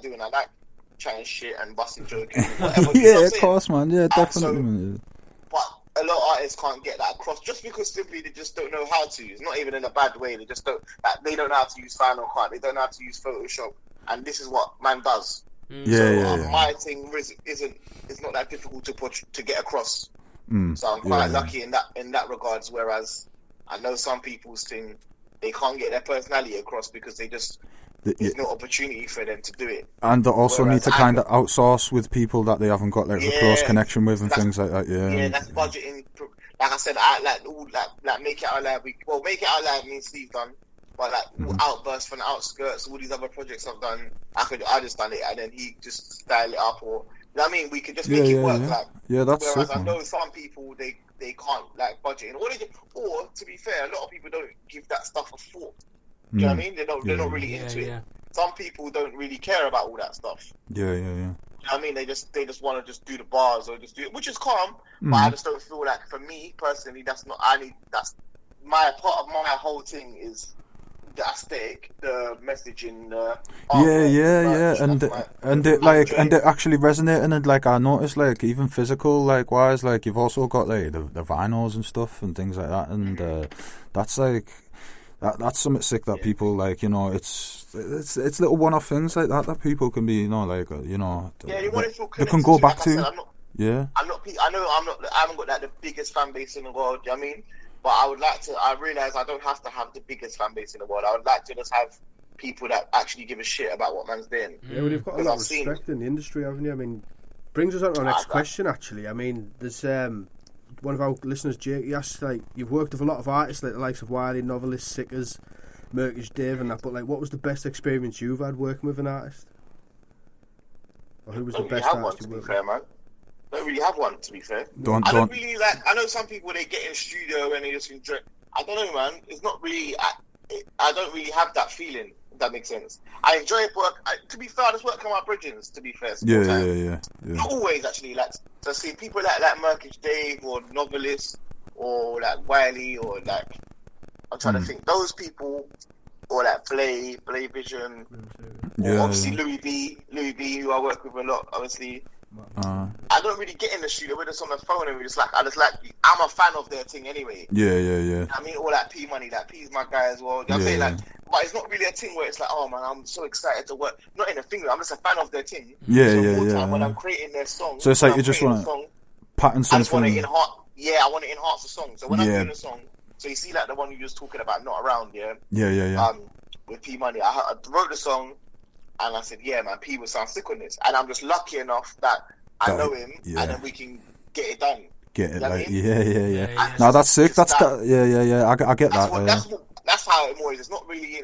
doing. I like chatting shit and busting joking, whatever. Yeah, of course, man. Yeah, definitely. So, but a lot of artists can't get that across just because simply they just don't know how to. It's not even in a bad way. They just don't. They don't know how to use Final Cut. They don't know how to use Photoshop. And this is what man does. My thing it's not that difficult to get across. So I'm quite lucky in that regards. Whereas I know some people's thing, they can't get their personality across because there's no opportunity for them to do it. And they also need to kind of outsource with people that they haven't got like a close connection with and things like that. Yeah, that's budgeting. Like I said, like Make It Out Loud. Make It Out Loud means Steve done. But like Outburst from the Outskirts, all these other projects I've done, I just done it and then he just style it up, or you know what I mean, we could just make it work. That's whereas sick, I know some people they can't like budget, or to be fair, a lot of people don't give that stuff a thought. Do you know what I mean? They're not really into it. Some people don't really care about all that stuff. You know what I mean? They just want to just do the bars or just do it, which is calm. But I just don't feel like, for me personally, that's my part of my whole thing is the aesthetic, the messaging, and it actually resonating, and like I noticed, like even physical, like wise, like you've also got like the vinyls and stuff and things like that, and that's like that's something sick that people like, you know, it's little one-off things like that people can be, you know, like you know, they can go back to. I haven't got like the biggest fan base in the world. You know what I mean? But I realise I don't have to have the biggest fan base in the world. I would like to just have people that actually give a shit about what man's doing. Yeah, well, you've got a lot of respect in the industry, haven't you? I mean, brings us on to our next question, actually. I mean, there's one of our listeners, Jake, he asked, like, you've worked with a lot of artists, like the likes of Wiley, Novelists, Sickers, Merkish Dave and that, but, like, what was the best experience you've had working with an artist? Or who was the best artist you worked with? I don't really have one, to be fair. I don't really like. I know some people, they get in the studio and they just enjoy. I don't know, man. It's not really. I don't really have that feeling. If that makes sense. I enjoy work. To be fair, I just work on my bridges. To be fair, yeah. Not always, actually. Like to see people like Merkish Dave or Novelists or like Wiley or like, I'm trying to think, those people, or like Blay Vision, or obviously Louis B, who I work with a lot, obviously. I don't really get in the studio. We're just on the phone and I'm a fan of their thing anyway. Yeah. I mean, all that P money, that P's my guy as well. You know what I'm saying? Like, but it's not really a thing where it's like, oh man, I'm so excited to work. Not in a thing. I'm just a fan of their thing. Yeah. When I'm creating their song, so it's like you just want to pattern something. I just want to enhance. Yeah, I want to enhance the song. So when I'm doing a song, so you see like the one you was talking about, Not Around. Yeah. With P money, I wrote the song. And I said, yeah, man, P would sound sick on this. And I'm just lucky enough that I know him, and then we can get it done. Get it, like, yeah. No, that's sick. That's yeah. I get that. That's how it is. It's not really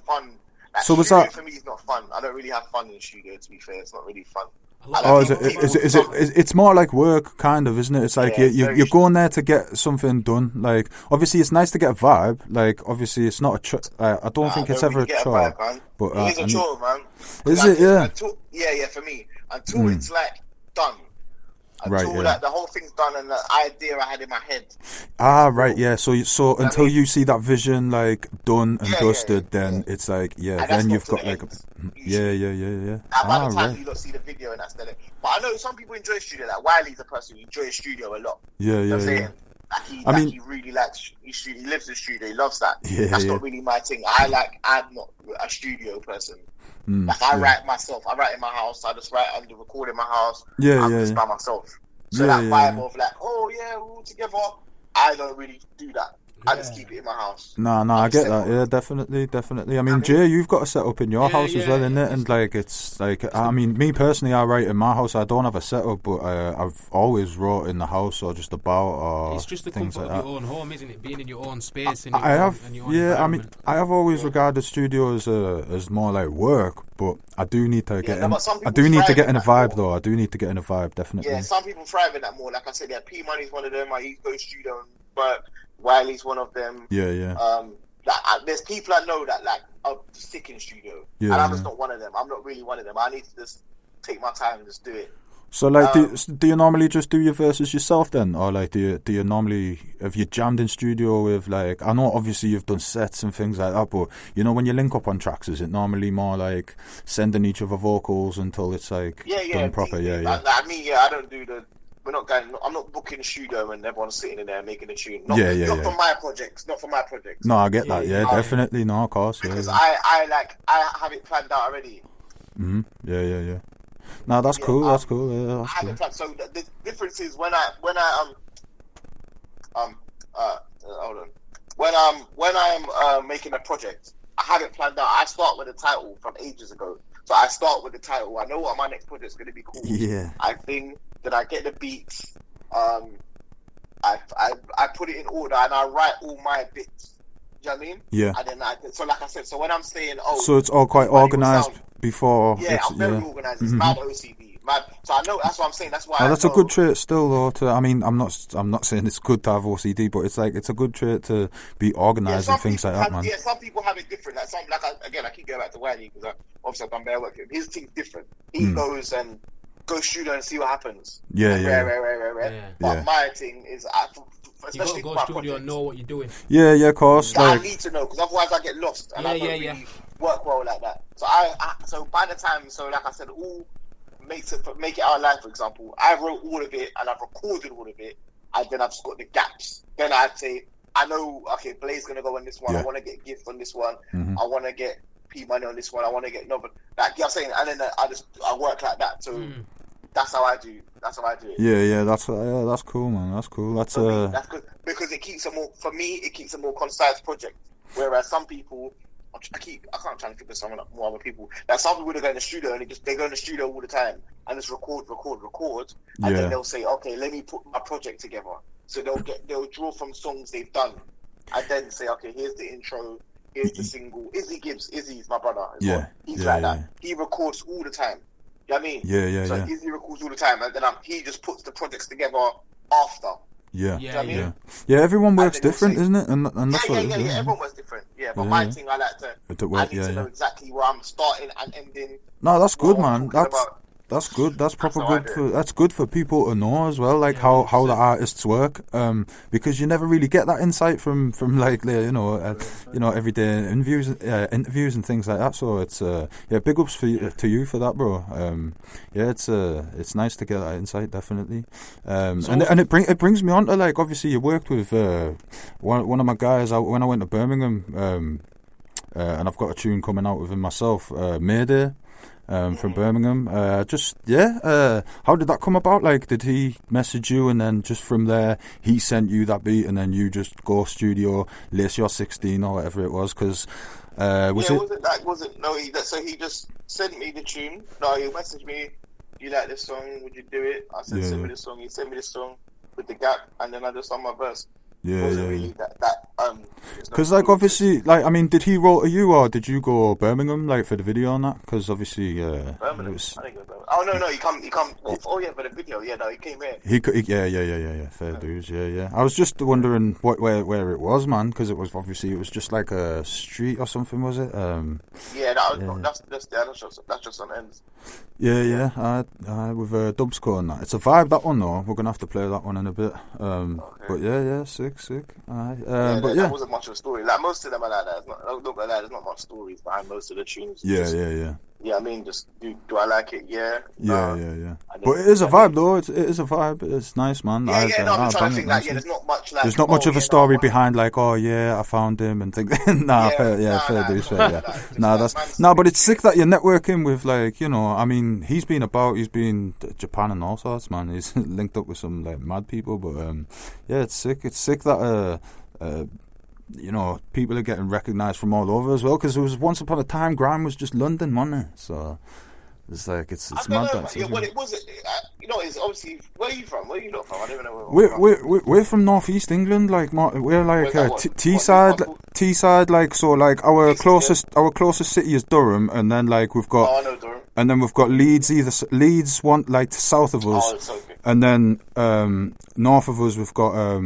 fun. Like, so was that for me? It's not fun. I don't really have fun in the studio. To be fair, it's not really fun. Is it? It's more like work, kind of, isn't it? It's like you're going there to get something done. Like, obviously, it's nice to get a vibe. Like, obviously, it's not a. I don't think it's ever a chore. But it is a chore, man. Is it? Yeah. Yeah. For me, until it's like done. Until the whole thing's done and the idea I had in my head. Right, yeah. So until you see that vision like done and dusted, then it's like then you've got like yeah. By the time you don't see the video and that's it. But I know some people enjoy studio. Like Wiley's a person who enjoys studio a lot. Yeah. He really likes his studio. He lives in the studio. He loves that. That's not really my thing. I'm not a studio person. Like I write myself. I write in my house. I just write and record in my house. I'm just by myself. So that vibe of like, we're all together. I don't really do that. I just keep it in my house. No, I get that. Yeah, definitely. I mean, Jay, you've got a setup in your house as well, isn't it? And like, it's like, I mean, me personally, I write in my house. I don't have a setup, but I've always wrote in the house or just about or it's just the things comfort like of your own home, isn't it? Being in your own space. And I have always regarded studio as more like work, but I do need to get in. I do need to get in a vibe though. I do need to get in a vibe, definitely. Yeah, some people thrive in that more. Like I said, P Money's one of them. I used to go to studio and work. Wiley's one of them. Yeah. There's people I know that like are sick in studio, and I'm just not one of them. I'm not really one of them. I need to just take my time and just do it. So like, do you normally just do your verses yourself then, or like do you normally, have you jammed in studio with, like, I know obviously you've done sets and things like that, but you know when you link up on tracks, is it normally more like sending each other vocals until it's like done proper? I mean, I don't do the. We're not going. I'm not booking a studio and everyone's sitting in there making a tune. Not for my projects. Not for my projects. No, I get that. Yeah, definitely. No, of course. Because I have it planned out already. Mm-hmm. Yeah. No, that's cool. That's cool. Yeah, that's cool. So the difference is when I'm making a project, I have it planned out. I start with the title from ages ago. So I start with the title. I know what my next project's going to be called. Yeah. I think that I get the beats. I put it in order and I write all my bits. Do you know what I mean? Yeah. And then so like I said, so when I'm saying, so it's all quite organised before. Yeah, I'm very organised. It's mad OCD. So I know, that's what I'm saying. That's why. That's a good trait still, though. I'm not saying it's good to have OCD, but it's like it's a good trait to be organised and things like that, man. Yeah, some people have it different. Like I keep going back to Wiley because obviously I've done bare work with him. His thing's different. He goes studio and see what happens. Yeah. But my thing is, especially you gotta go studio and know what you're doing. Yeah, of course. I need to know because otherwise I get lost and I don't really work well like that. So so by the time, so like I said, all make it our life, for example, I wrote all of it and I've recorded all of it, and then I've just got the gaps. Then I'd say, I know, okay, Blaze gonna go on this one. I want to get Gift on this one. I want to get P Money on this one. I want to get Nova. Like I'm saying, and then I work like that. So that's how I do. That's how I do it. Yeah. That's cool, man. That's cool. That's good because it keeps it keeps a more concise project. Whereas some people, I can't try to think of some other people. Like some people, they go in the studio and they go in the studio all the time and just record, and then they'll say, okay, let me put my project together. So they'll draw from songs they've done, and then say, okay, here's the intro, here's the single. Izzy's my brother. He's like that. He records all the time. You know what I mean? Yeah. Izzy records all the time, and then he just puts the projects together after. Yeah. You know what I mean? Yeah, everyone works different, isn't it? And that's what it is. Yeah, everyone works different. Yeah, but my thing, I like to I need to know exactly where I'm starting and ending. No, that's good, man. That's good. That's proper good. That's good for people to know as well, like how the artists work. Because you never really get that insight from like everyday interviews and things like that. So it's big ups to you for that, bro. It's nice to get that insight, definitely. And it brings me on to, like, obviously you worked with one of my guys out when I went to Birmingham, and I've got a tune coming out with him myself, Mayday. From Birmingham. How did that come about? Like, did he message you and then just from there he sent you that beat and then you just go studio, lace your 16 or whatever it was? Because so he just sent me the tune. No, he messaged me, you like this song, would you do it? I said, send me the song. He sent me the song with the gap, and then I just done my verse. Really because like obviously, like, I mean, did he roll to you or did you go Birmingham, like, for the video on that? Because obviously Birmingham. I didn't go Birmingham. Oh no, he come for the video. Yeah, no, he came here. Fair dues. I was just wondering where it was, man, because it was just like a street or something, was it? That's just on ends. With Dubscore and that. It's a vibe, that one, though. We're gonna have to play that one in a bit. But sick. That wasn't much of a story. Like, most of them are like that. There's not much stories behind most of the tunes. Yeah, I mean, just do I like it? Yeah. But it is a vibe, though. It is a vibe. It's nice, man. I'm trying to think that. There's not much. Like, there's not much of a story behind, like, I found him and things. Fair dues. But it's sick that you're networking with, like, I mean, he's been to Japan and all sorts, man. He's linked up with some, like, mad people, but it's sick. It's sick that people are getting recognised from all over as well, because it was once upon a time Grime was just London, wasn't it? So it's like it's mad. It's obviously, where are you from? Where are you not from? I don't even know where we're from North East England, like we're like Teesside, like, so, like, our closest city is Durham, and then, like, we've got I know Durham. And then we've got Leeds, one, like, south of us, and then north of us we've got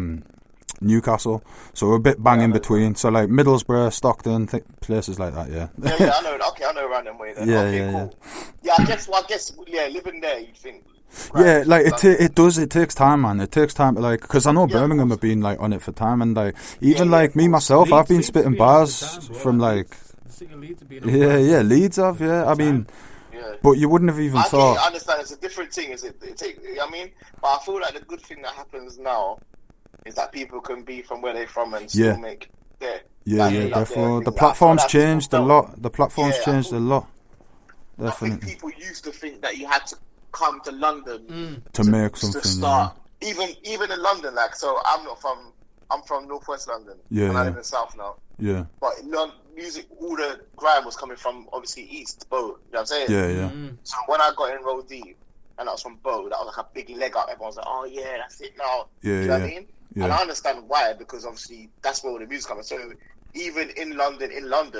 Newcastle. So we're a bit bang in between. So like Middlesbrough, Stockton, places like that. Yeah. Yeah, I know. Okay, I know around them way. Then. Yeah, okay, yeah, cool. Yeah, I guess, living there, you'd think. Yeah, like it does. It takes time, man. It takes time to like, because I know Birmingham have been like on it for time, and like even like me myself, I've been spitting bars from like. Leeds have. Yeah, I mean. Yeah. But you wouldn't have even thought. I understand it's a different thing. But I feel like the good thing that happens now is that people can be from where they're from and still make their. Yeah, therefore the platform's changed a lot. The platform's changed a lot. Definitely. I think people used to think that you had to come to London to make something. To start. Even in London, like, so I'm from Northwest London. Yeah. And I live in South now. Yeah. But music, all the grime was coming from obviously East, Bow. You know what I'm saying? Yeah. So when I got in Roll Deep and I was from Bow, that was like a big leg up. Everyone was like, oh yeah, that's it now. Yeah, you know what I mean? Yeah. And I understand why, because obviously that's where all the music comes. So even in London,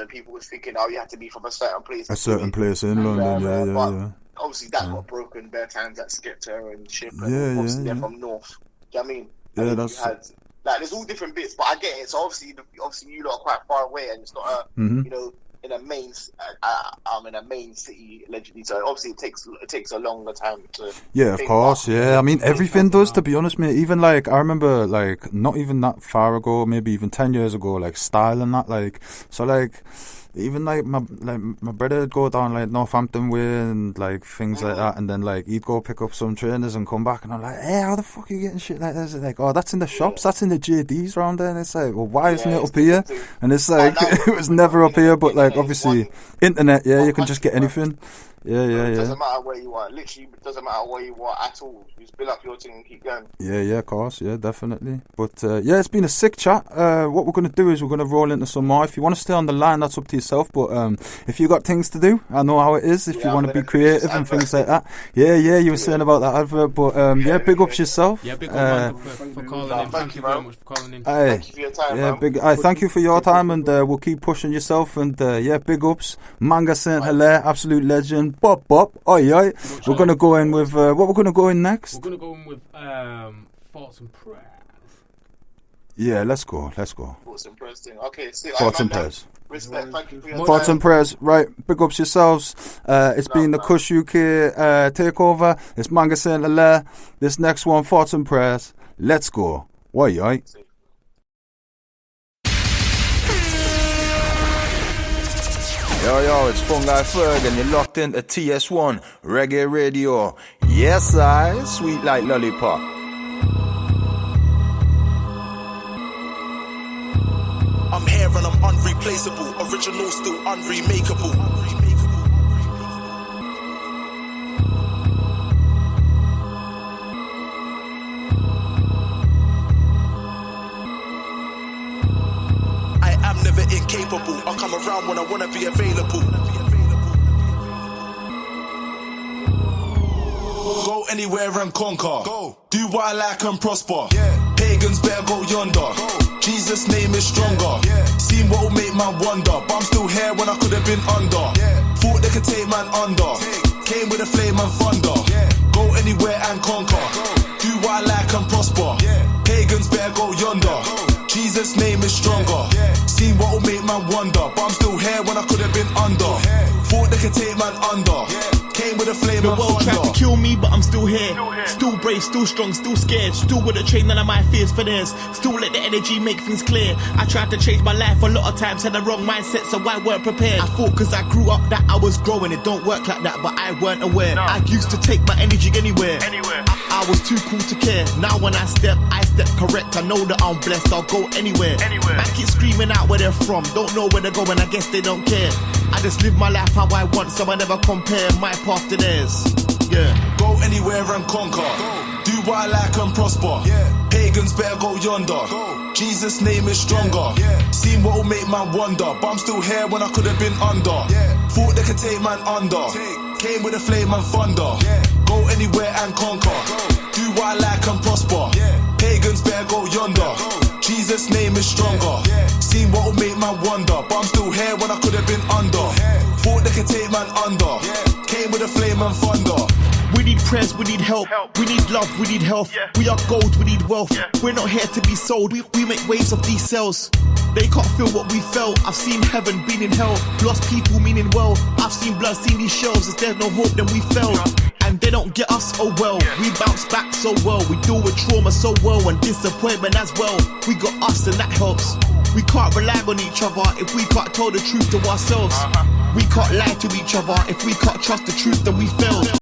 people was thinking, oh, you have to be from a certain place. A certain place in London, yeah. Obviously that got broken bare times at Skepta and shit. And obviously they're from North. Do you know what I mean? Yeah, that's... Like, there's all different bits, but I get it. So obviously you lot are quite far away, and it's not in a main city allegedly. So obviously it takes a longer time to. Yeah, of course. Yeah, I mean everything does. To be honest, mate. Even like I remember, like not even that far ago, maybe even 10 years ago, like style and that, like so, like. Even like my brother would go down like Northampton way and like things like that, and then like he'd go pick up some trainers and come back, and I'm like, hey, how the fuck are you getting shit like this? It's like, oh, that's in the shops, that's in the JDs round there, and it's like, well, why isn't it up here? And it's like it was never up here, but like obviously internet, you can just get anything. Yeah. It doesn't matter where you are. Literally, it doesn't matter where you are at all. You just build up your thing and keep going. Yeah, of course. Yeah, definitely. But it's been a sick chat. What we're going to do is we're going to roll into some more. If you want to stay on the line, that's up to yourself. But if you got things to do, I know how it is. If you want to be creative and things like that. Yeah, you were saying about that advert. But big ups yourself. Yeah, big up for calling in. Thank you very much for calling in. Thank you for your time, man. Thank you for your time, and we'll keep pushing yourself. And big ups. Manga Saint Hilare, absolute legend. Bop. Oi. We're going to go in with, what we're going to go in next? We're going to go in with Thoughts and Prayers. Yeah, let's go. Thoughts and Prayers thing. Okay, Thoughts and Prayers. Respect, thank you for your Thoughts time. and Prayers, right, big ups yourselves. It's been the Cush UK Takeover. It's Manga Saint Hilare. This next one, Thoughts and Prayers. Let's go. Oi. Yo, it's fungiFerg and you're locked into TS1 Reggae Radio. Yes, sweet like lollipop. I'm here and I'm unreplaceable, original still unremakeable. Never incapable, I come around when I wanna be available. Go anywhere and conquer. Go. Do what I like and prosper. Yeah. Pagans better go yonder. Go. Jesus' name is stronger. Yeah. Seen what will make man wonder, but I'm still here when I could have been under. Yeah. Thought they could take man under. Came with a flame and thunder. Yeah. Go anywhere and conquer. Go. Do what I like and prosper. Yeah. Pagans better go yonder. Go. Jesus' name is stronger. Seen what will make man wonder, but I'm still here when I could have been under. Thought they could take man under. Came with a flame and thunder. The world tried to kill me, but I'm still here. Still brave, still strong, still scared. Still with a chain, none of my fears for theirs. Still let the energy make things clear. I tried to change my life a lot of times, had the wrong mindset, so I weren't prepared. I thought cause I grew up that I was growing. It don't work like that, but I weren't aware. I used to take my energy anywhere. I was too cool to care. Now when I step correct. I know that I'm blessed, I'll go anywhere. Man keep screaming out where they're from. Don't know where they're going, I guess they don't care. I just live my life how I want, so I never compare my path to theirs. Yeah. Go anywhere and conquer. Go. Do what I like and prosper. Yeah. Pagans better go yonder. Go. Jesus' name is stronger. Yeah. Seen what will make man wonder, but I'm still here when I could have been under. Yeah. Thought they could take man under. Came with a flame and thunder. Yeah. Go anywhere and conquer. Go. Do what I like and prosper. Yeah. Pagans better go yonder. Go. Jesus' name is stronger. Yeah. Seen what will make man wonder, but I'm still here when I could have been under. Thought they could take man under. Came with a flame and thunder. We need prayers, we need help. We need love, we need health. We are gold, we need wealth. We're not here to be sold. We make waves of these cells. They can't feel what we felt. I've seen heaven, been in hell. Lost people meaning well. I've seen blood, seen these shells. If there's no hope, then we failed. And they don't get us, oh well. We bounce back so well. We deal with trauma so well, and disappointment as well. We got us and that helps. We can't rely on each other if we can't tell the truth to ourselves. We can't lie to each other if we can't trust the truth, then we fail.